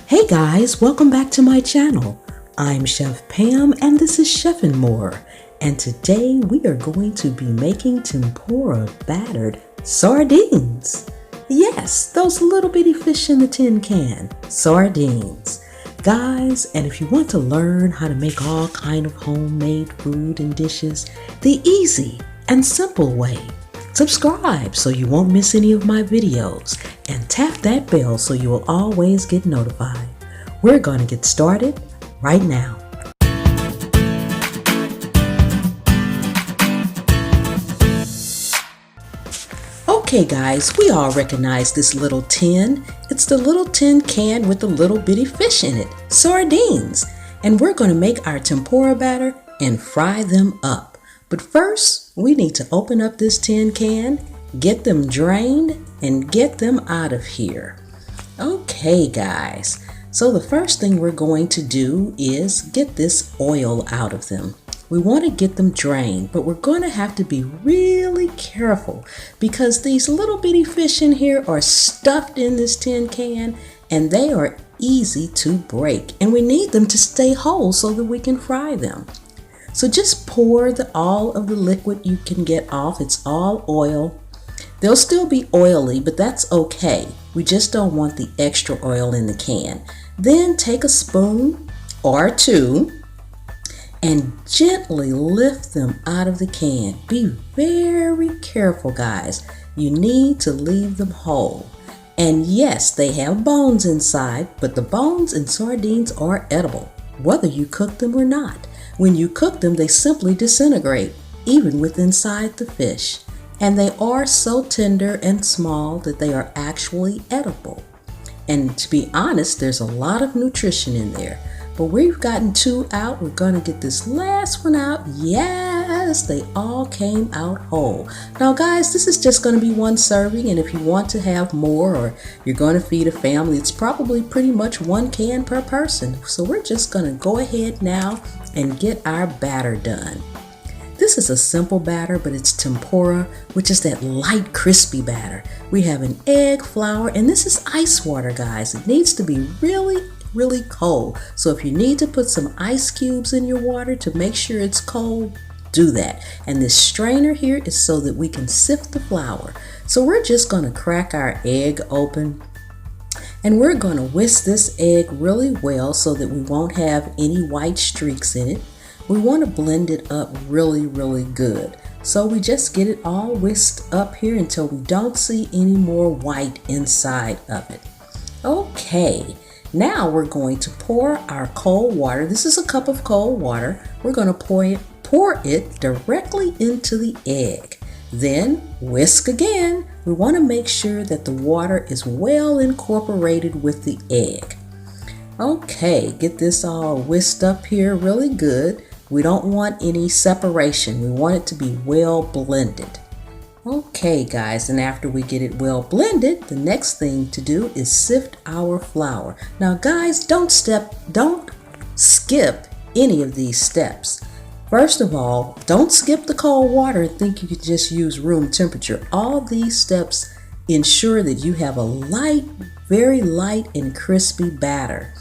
Hey guys, welcome back to my channel. I'm Chef Pam and this is Chef'n' More. And today we are going to be making tempura battered sardines. Yes, those little bitty fish in the tin can, sardines. Guys, and if you want to learn how to make all kind of homemade food and dishes the easy and simple way, subscribe so you won't miss any of my videos and tap that bell so you will always get notified. We're going to get started right now. Okay guys, we all recognize this little tin. It's the little tin can with the little bitty fish in it, sardines. And we're going to make our tempura batter and fry them up. But first, we need to open up this tin can, get them drained, and get them out of here. Okay guys, so the first thing we're going to do is get this oil out of them. We want to get them drained, but we're going to have to be really careful because these little bitty fish in here are stuffed in this tin can and they are easy to break, and we need them to stay whole so that we can fry them. So just pour all of the liquid you can get off. It's all oil. They'll still be oily, but that's okay. We just don't want the extra oil in the can. Then take a spoon or two and gently lift them out of the can. Be very careful, guys. You need to leave them whole. And yes, they have bones inside, but the bones in sardines are edible, whether you cook them or not. When you cook them, they simply disintegrate, even with inside the fish. And they are so tender and small that they are actually edible. And to be honest, there's a lot of nutrition in there. But we've gotten two out. We're going to get this last one out. Yes, they all came out whole. Now guys, this is just going to be one serving. And if you want to have more or you're going to feed a family, it's probably pretty much one can per person. So we're just going to go ahead now and get our batter done. This is a simple batter, but it's tempura, which is that light, crispy batter. We have an egg, flour, and this is ice water, guys. It needs to be really cold. So if you need to put some ice cubes in your water to make sure it's cold, do that. And this strainer here is so that we can sift the flour. So we're just going to crack our egg open. And we're going to whisk this egg really well so that we won't have any white streaks in it. We want to blend it up really good. So we just get it all whisked up here until we don't see any more white inside of it. Okay, now we're going to pour our cold water. This is a cup of cold water. We're going to pour it directly into the egg. Then whisk again. We want to make sure that the water is well incorporated with the egg. Okay, get this all whisked up here really good. We don't want any separation. We want it to be well blended. Okay guys, and after we get it well blended, the next thing to do is sift our flour. Now guys, don't skip any of these steps. First of all, don't skip the cold water and think you could just use room temperature. All these steps ensure that you have a light, very light and crispy batter.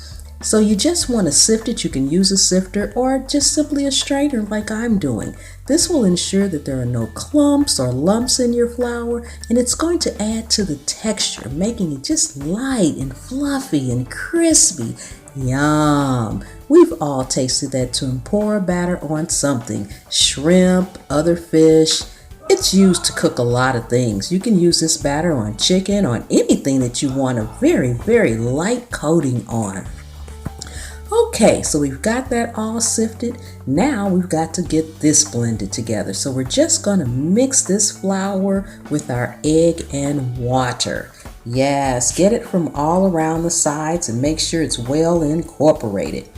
So you just want to sift it. You can use a sifter or just simply a strainer like I'm doing. This will ensure that there are no clumps or lumps in your flour, and it's going to add to the texture, making it just light and fluffy and crispy. Yum! We've all tasted that tempura batter on something. Shrimp, other fish. It's used to cook a lot of things. You can use this batter on chicken, on anything that you want a very light coating on. Okay, so we've got that all sifted. Now we've got to get this blended together. So we're just going to mix this flour with our egg and water. Yes, get it from all around the sides and make sure it's well incorporated.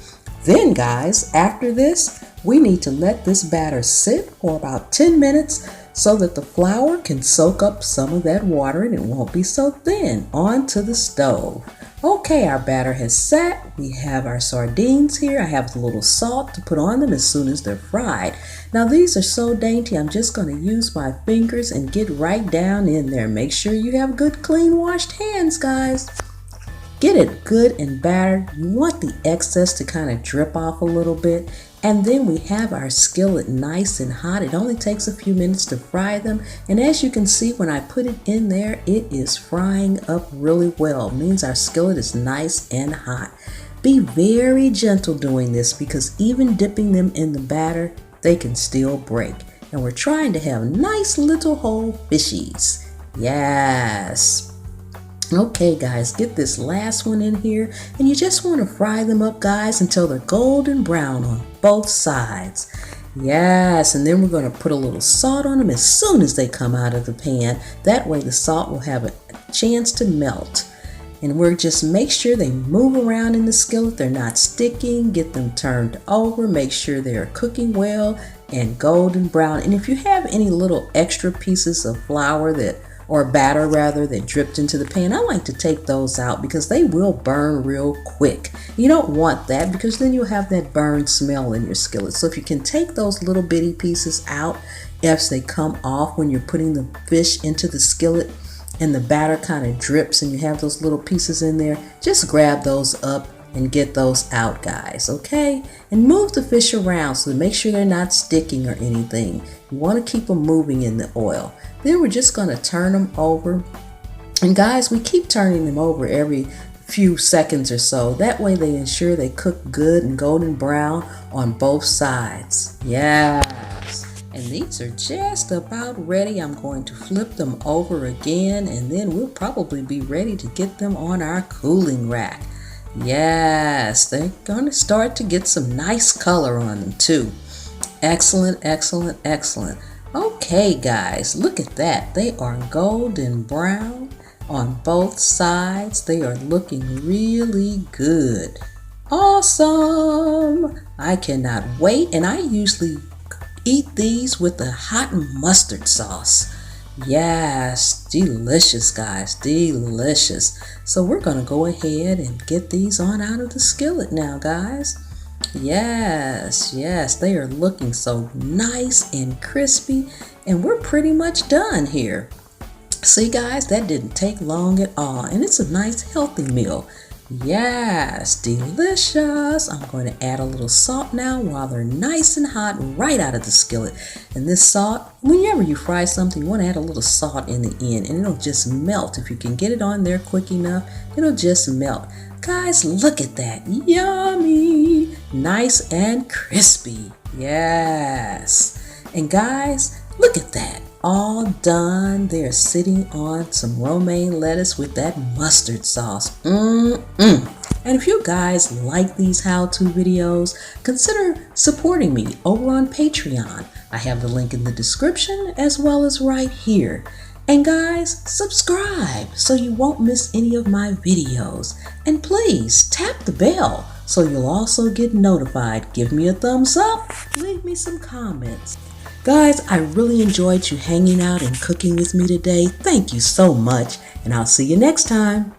Then guys, after this, we need to let this batter sit for about 10 minutes so that the flour can soak up some of that water and it won't be so thin. Onto the stove. Okay, our batter has set. We have our sardines here. I have a little salt to put on them as soon as they're fried. Now these are so dainty, I'm just going to use my fingers and get right down in there. Make sure you have good, clean, washed hands, guys. Get it good and battered. You want the excess to kind of drip off a little bit. And then we have our skillet nice and hot. It only takes a few minutes to fry them. And as you can see, when I put it in there, it is frying up really well. It means our skillet is nice and hot. Be very gentle doing this because even dipping them in the batter, they can still break. And we're trying to have nice little whole fishies. Yes. Okay guys, get this last one in here, and you just want to fry them up guys until they're golden brown on both sides. Yes, and then we're going to put a little salt on them as soon as they come out of the pan. That way the salt will have a chance to melt. And we're just make sure they move around in the skillet, they're not sticking, get them turned over, make sure they are cooking well and golden brown. And if you have any little extra pieces of flour or batter rather, that dripped into the pan, I like to take those out because they will burn real quick. You don't want that because then you'll have that burn smell in your skillet. So if you can take those little bitty pieces out as they come off when you're putting the fish into the skillet and the batter kind of drips and you have those little pieces in there, just grab those up and get those out guys, okay? And move the fish around so make sure they're not sticking or anything. You want to keep them moving in the oil. Then we're just going to turn them over. And guys, we keep turning them over every few seconds or so. That way they ensure they cook good and golden brown on both sides. Yes. And these are just about ready. I'm going to flip them over again and then we'll probably be ready to get them on our cooling rack. Yes, they're going to start to get some nice color on them too. Excellent, excellent, excellent. Okay guys, look at that. They are golden brown on both sides. They are looking really good. Awesome! I cannot wait, and I usually eat these with a hot mustard sauce. Yes, delicious guys, delicious. So we're going to go ahead and get these on out of the skillet now guys. Yes, yes, they are looking so nice and crispy, and we're pretty much done here. See guys, that didn't take long at all, and it's a nice healthy meal. Yes, delicious. I'm going to add a little salt now while they're nice and hot right out of the skillet. And this salt, whenever you fry something, you want to add a little salt in the end, and it'll just melt. If you can get it on there quick enough, it'll just melt. Guys, look at that. Yummy. Nice and crispy. Yes. And guys, look at that. All done. They're sitting on some romaine lettuce with that mustard sauce. And if you guys like these how-to videos, consider supporting me over on Patreon. I have the link in the description as well as right here. And guys, subscribe so you won't miss any of my videos. And please tap the bell so you'll also get notified. Give me a thumbs up, leave me some comments. Guys, I really enjoyed you hanging out and cooking with me today. Thank you so much, and I'll see you next time.